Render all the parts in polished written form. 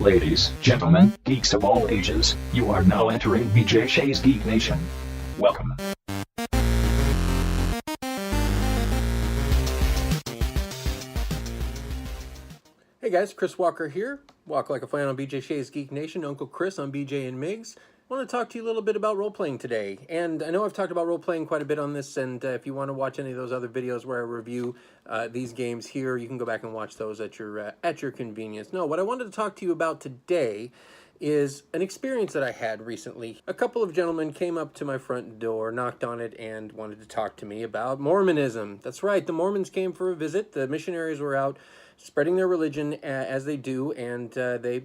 Ladies, gentlemen, geeks of all ages, you are now entering BJ Shea's Geek Nation. Welcome. Hey guys, Chris Walker here. Walk like a fan on BJ Shea's Geek Nation. Uncle Chris on BJ and Migs. I want to talk to you a little bit about role-playing today. And I know I've talked about role-playing quite a bit on this, and if you want to watch any of those other videos where I review these games here, you can go back and watch those at your convenience. No, what I wanted to talk to you about today is an experience that I had recently. A couple of gentlemen came up to my front door, knocked on it, and wanted to talk to me about Mormonism. That's right, the Mormons came for a visit. The missionaries were out spreading their religion as they do, and they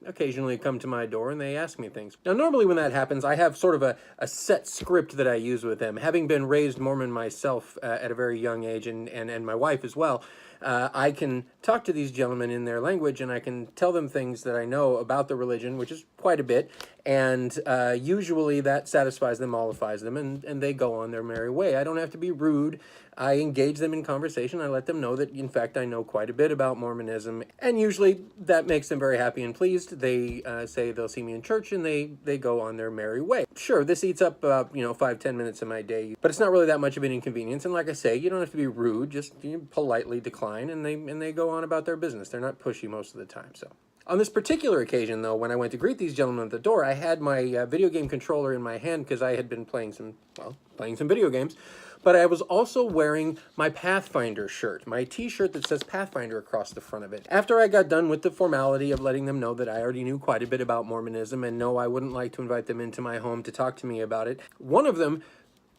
occasionally come to my door and they ask me things. Now, normally when that happens, I have sort of a set script that I use with them. Having been raised Mormon myself at a very young age, and my wife as well, I can talk to these gentlemen in their language, and I can tell them things that I know about the religion, which is quite a bit, and usually that satisfies them, mollifies them, and they go on their merry way. I don't have to be rude. I engage them in conversation. I let them know that, in fact, I know quite a bit about Mormonism, and usually that makes them very happy and pleased. They say they'll see me in church, and they go on their merry way. Sure, this eats up about 5-10 minutes of my day, but it's not really that much of an inconvenience. And like I say, you don't have to be rude. Just politely decline, and they go on about their business. They're not pushy most of the time. So on this particular occasion, though, when I went to greet these gentlemen at the door, I had my video game controller in my hand because I had been playing some video games. But I was also wearing my Pathfinder shirt, my t-shirt that says Pathfinder across the front of it. After I got done with the formality of letting them know that I already knew quite a bit about Mormonism and no, I wouldn't like to invite them into my home to talk to me about it, one of them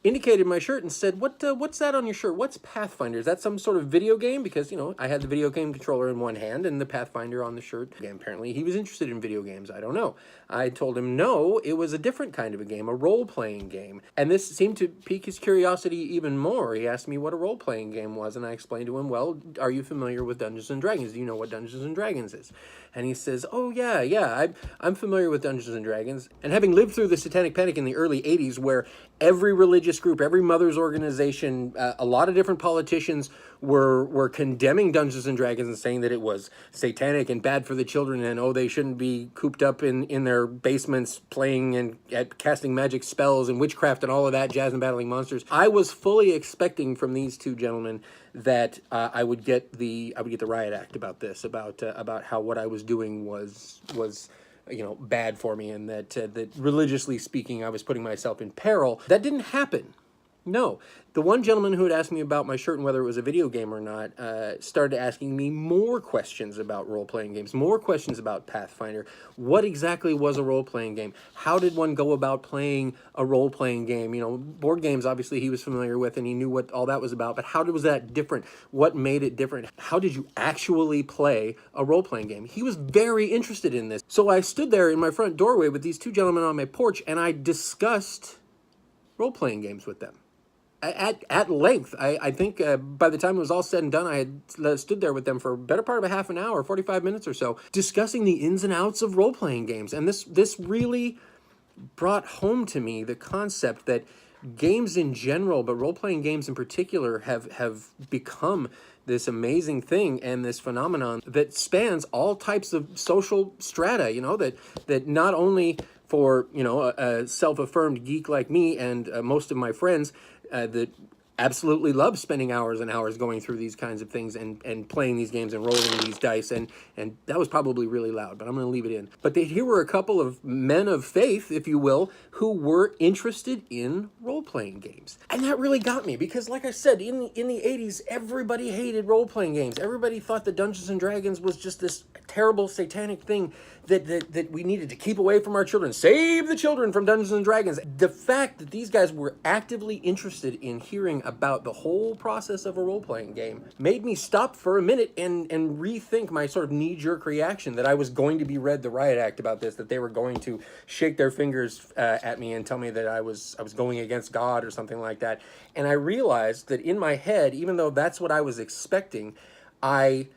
indicated my shirt and said, what's that on your shirt? What's Pathfinder? Is that some sort of video game? Because, I had the video game controller in one hand and the Pathfinder on the shirt. And apparently he was interested in video games. I don't know. I told him no, it was a different kind of a game, a role-playing game. And this seemed to pique his curiosity even more. He asked me what a role-playing game was, and I explained to him, well, are you familiar with Dungeons & Dragons? Do you know what Dungeons & Dragons is? And he says, oh, yeah, I'm familiar with Dungeons & Dragons. And having lived through the Satanic Panic in the early 80s, where every religious group, every mother's organization, a lot of different politicians were condemning Dungeons & Dragons and saying that it was satanic and bad for the children, and they shouldn't be cooped up in their basements playing and casting magic spells and witchcraft and all of that jazz and battling monsters. I was fully expecting from these two gentlemen that I would get the riot act about this, about how what I was doing was bad for me, and that religiously speaking I was putting myself in peril. That didn't happen. No. The one gentleman who had asked me about my shirt and whether it was a video game or not started asking me more questions about role-playing games, more questions about Pathfinder. What exactly was a role-playing game? How did one go about playing a role-playing game? Board games, obviously, he was familiar with, and he knew what all that was about, but how was that different? What made it different? How did you actually play a role-playing game? He was very interested in this. So I stood there in my front doorway with these two gentlemen on my porch, and I discussed role-playing games with them. At length. I think by the time it was all said and done, I had stood there with them for a better part of a half an hour, 45 minutes or so, discussing the ins and outs of role-playing games. And this really brought home to me the concept that games in general, but role-playing games in particular, have become this amazing thing and this phenomenon that spans all types of social strata, that not only for, a self-affirmed geek like me and most of my friends that absolutely love spending hours and hours going through these kinds of things and playing these games and rolling these dice, and that was probably really loud, but I'm going to leave it in. But here were a couple of men of faith, if you will, who were interested in role-playing games. And that really got me, because like I said, in the 80s, everybody hated role-playing games. Everybody thought that Dungeons & Dragons was just this terrible satanic thing that we needed to keep away from our children. Save the children from Dungeons & Dragons. The fact that these guys were actively interested in hearing about the whole process of a role-playing game made me stop for a minute and rethink my sort of knee-jerk reaction that I was going to be read the riot act about this, that they were going to shake their fingers at me and tell me that I was going against God or something like that. And I realized that in my head, even though that's what I was expecting, I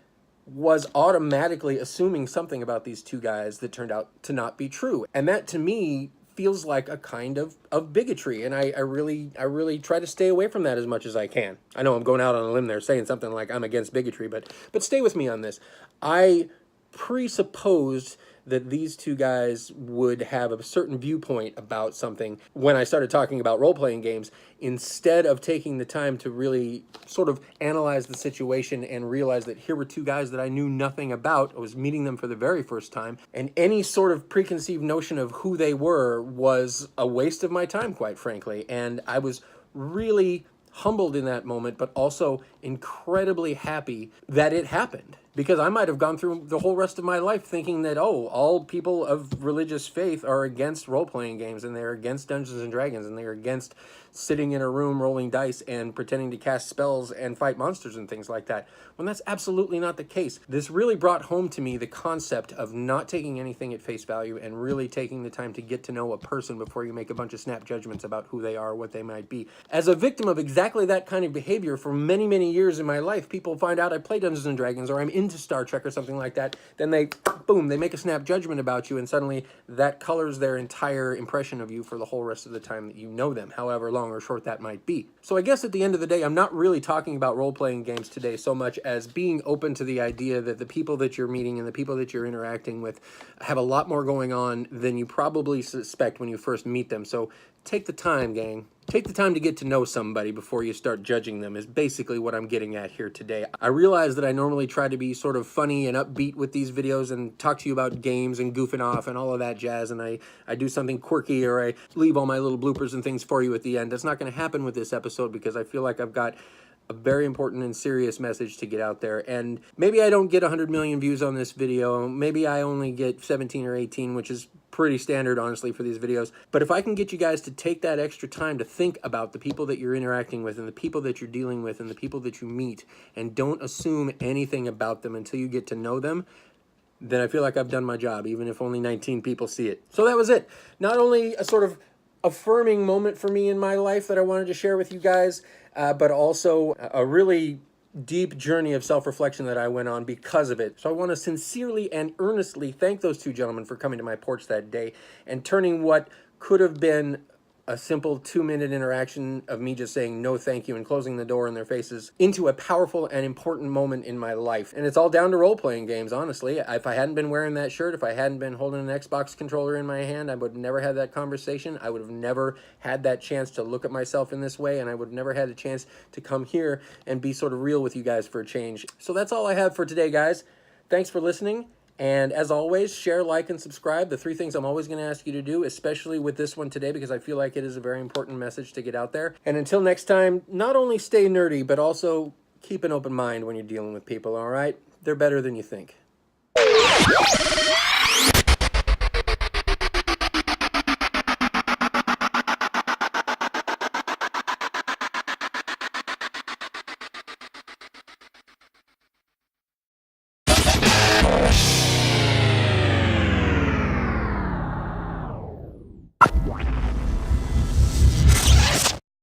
was automatically assuming something about these two guys that turned out to not be true. And that, to me, feels like a kind of bigotry, and I really try to stay away from that as much as I can. I know I'm going out on a limb there saying something like I'm against bigotry, but stay with me on this. I presupposed that these two guys would have a certain viewpoint about something when I started talking about role-playing games, instead of taking the time to really sort of analyze the situation and realize that here were two guys that I knew nothing about. I was meeting them for the very first time, and any sort of preconceived notion of who they were was a waste of my time, quite frankly. And I was really humbled in that moment, but also incredibly happy that it happened. Because I might have gone through the whole rest of my life thinking that, oh, all people of religious faith are against role-playing games, and they're against Dungeons and Dragons, and they're against sitting in a room rolling dice and pretending to cast spells and fight monsters and things like that, when that's absolutely not the case. This really brought home to me the concept of not taking anything at face value and really taking the time to get to know a person before you make a bunch of snap judgments about who they are, what they might be. As a victim of exactly that kind of behavior for many, many years in my life, people find out I play Dungeons and Dragons or I'm into Star Trek or something like that, then they, boom, they make a snap judgment about you, and suddenly that colors their entire impression of you for the whole rest of the time that you know them, however long or short that might be. So I guess at the end of the day, I'm not really talking about role-playing games today so much as being open to the idea that the people that you're meeting and the people that you're interacting with have a lot more going on than you probably suspect when you first meet them. So take the time, gang. Take the time to get to know somebody before you start judging them, is basically what I'm getting at here today. I realize that I normally try to be sort of funny and upbeat with these videos and talk to you about games and goofing off and all of that jazz, and I do something quirky, or I leave all my little bloopers and things for you at the end. That's not going to happen with this episode, because I feel like I've got a very important and serious message to get out there. And maybe I don't get 100 million views on this video. Maybe I only get 17 or 18, which is pretty standard, honestly, for these videos. But if I can get you guys to take that extra time to think about the people that you're interacting with and the people that you're dealing with and the people that you meet, and don't assume anything about them until you get to know them, then I feel like I've done my job, even if only 19 people see it. So that was it. Not only a sort of affirming moment for me in my life that I wanted to share with you guys, but also a really deep journey of self-reflection that I went on because of it. So I want to sincerely and earnestly thank those two gentlemen for coming to my porch that day and turning what could have been a simple 2-minute interaction of me just saying no thank you and closing the door in their faces into a powerful and important moment in my life. And it's all down to role-playing games, honestly. If I hadn't been wearing that shirt, if I hadn't been holding an Xbox controller in my hand, I would have never had that conversation. I would have never had that chance to look at myself in this way, and I would have never had a chance to come here and be sort of real with you guys for a change. So that's all I have for today, guys. Thanks for listening. And as always, share, like, and subscribe. The 3 things I'm always going to ask you to do, especially with this one today, because I feel like it is a very important message to get out there. And until next time, not only stay nerdy, but also keep an open mind when you're dealing with people, all right? They're better than you think.